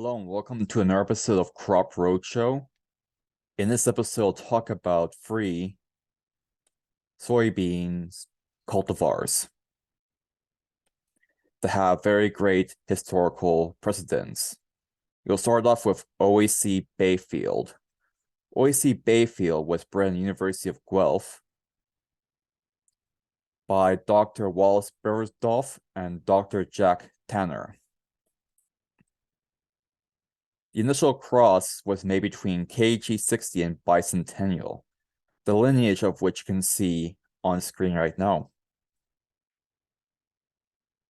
Hello and welcome to another episode of Crop Roadshow. In this episode, I'll talk about three soybeans cultivars that have very great historical precedence. We'll start off with OAC Bayfield. OAC Bayfield was bred in the University of Guelph by Dr. Wallace Beresdorf and Dr. Jack Tanner. The initial cross was made between KG60 and Bicentennial, the lineage of which you can see on screen right now.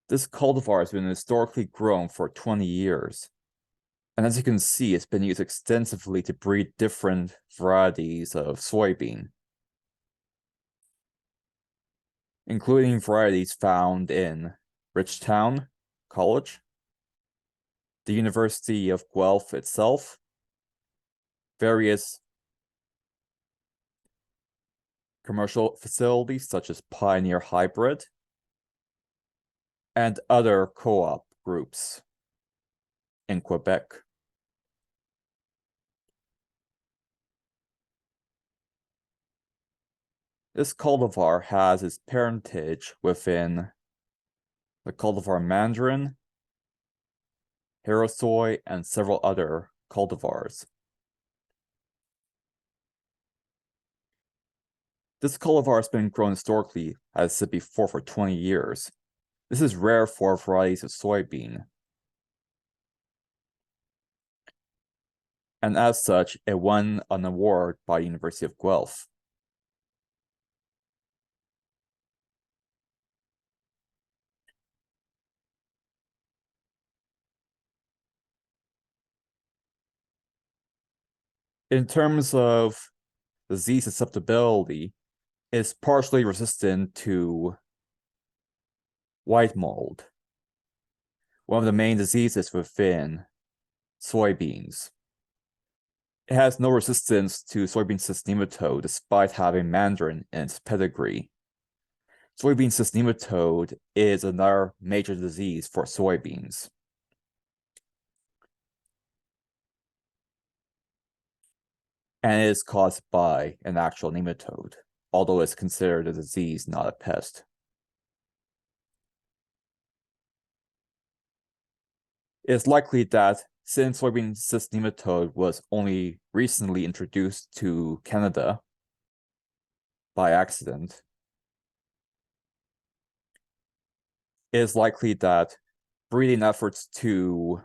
This cultivar has been historically grown for 20 years, and as you can see, it's been used extensively to breed different varieties of soybean, including varieties found in Rajcan College, the University of Guelph itself, various commercial facilities such as Pioneer Hybrid, and other co-op groups in Quebec. This cultivar has its parentage within the cultivar Mandarin, Hero-Soy, and several other cultivars. This cultivar has been grown historically, as I said before, for 20 years. This is rare for varieties of soybean. And as such, it won an award by the University of Guelph. In terms of disease susceptibility, it's partially resistant to white mold, one of the main diseases within soybeans. It has no resistance to soybean cyst nematode despite having Mandarin in its pedigree. Soybean cyst nematode is another major disease for soybeans. And it is caused by an actual nematode, although it's considered a disease, not a pest. It's likely that since soybean cyst nematode was only recently introduced to Canada by accident, it is likely that breeding efforts to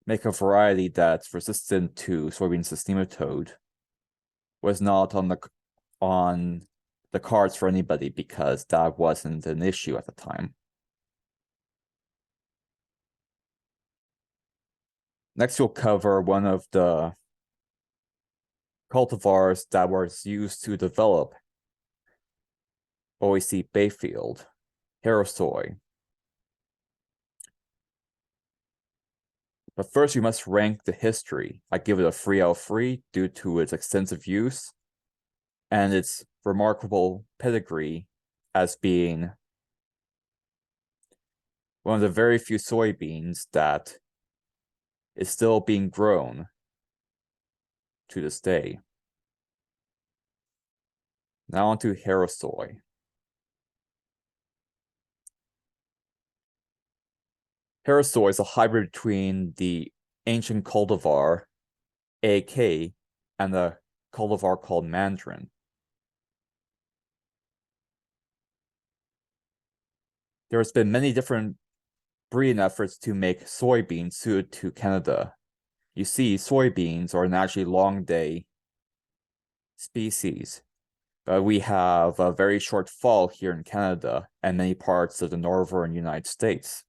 make a variety that's resistant to soybean cyst nematode was not on the cards for anybody because that wasn't an issue at the time. Next, we'll cover one of the cultivars that was used to develop OAC Bayfield, Hero-Soy. But first, we must rank the history. I give it a 3 out of 3 due to its extensive use and its remarkable pedigree as being one of the very few soybeans that is still being grown to this day. Now on to Hero-Soy. Hero-Soy is a hybrid between the ancient cultivar AK and the cultivar called Mandarin. There has been many different breeding efforts to make soybeans suited to Canada. You see, soybeans are an actually long day species, but we have a very short fall here in Canada and many parts of the northern United States.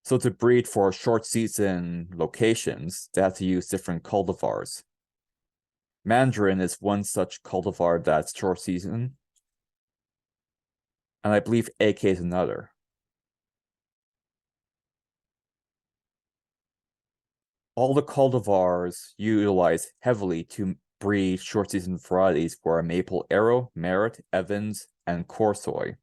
So to breed for short season locations, they have to use different cultivars. Mandarin is one such cultivar that's short season, and I believe AK is another. All the cultivars utilize heavily to breed short season varieties were Maple Arrow, Merit, Evans, and Corsoy.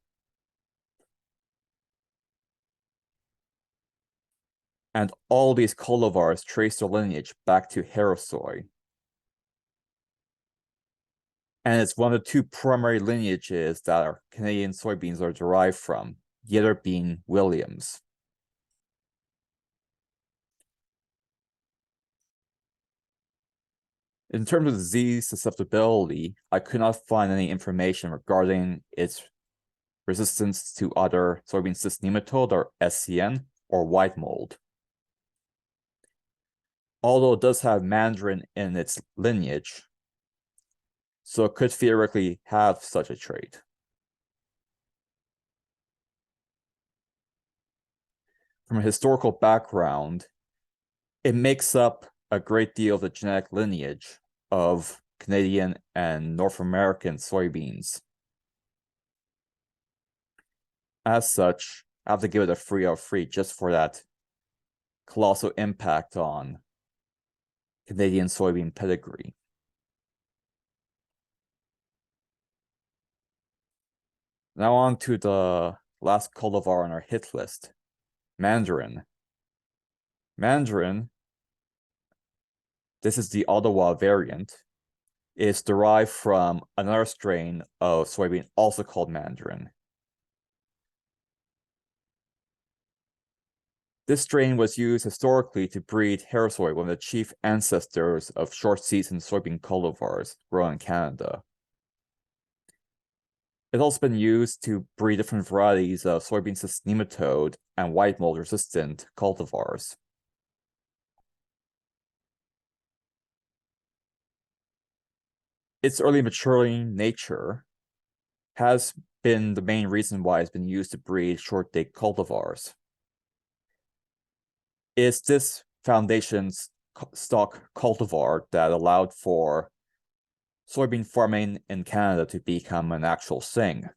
And all these cultivars trace their lineage back to Herasoy. And it's one of the two primary lineages that our Canadian soybeans are derived from, the other being Williams. In terms of disease susceptibility, I could not find any information regarding its resistance to other soybean cyst nematode or SCN or white mold. Although it does have mandarin in its lineage, so it could theoretically have such a trait. From a historical background, it makes up a great deal of the genetic lineage of Canadian and North American soybeans. As such, I have to give it a 3 out of 3 just for that colossal impact on Canadian soybean pedigree. Now on to the last cultivar on our hit list, Mandarin. Mandarin, this is the Ottawa variant, is derived from another strain of soybean also called Mandarin. This strain was used historically to breed Herasoy, one of the chief ancestors of short-season soybean cultivars grown in Canada. It's also been used to breed different varieties of soybean cyst nematode and white mold resistant cultivars. Its early maturing nature has been the main reason why it's been used to breed short-date cultivars. It's this foundation's stock cultivar that allowed for soybean farming in Canada to become an actual thing.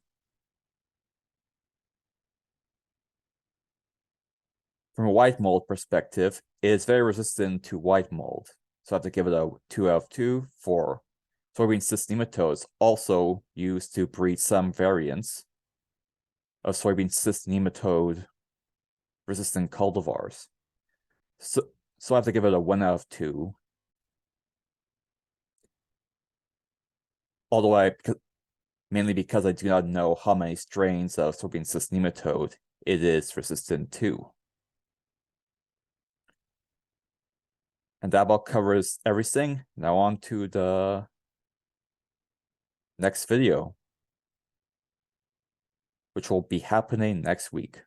From a white mold perspective, it is very resistant to white mold, so I have to give it a 2 out of 2 for soybean cyst nematodes, also used to breed some variants of soybean cyst nematode resistant cultivars. So I have to give it a 1 out of 2. Although mainly because I do not know how many strains of soybean cyst nematode it is resistant to. And that about covers everything. Now on to the next video, which will be happening next week.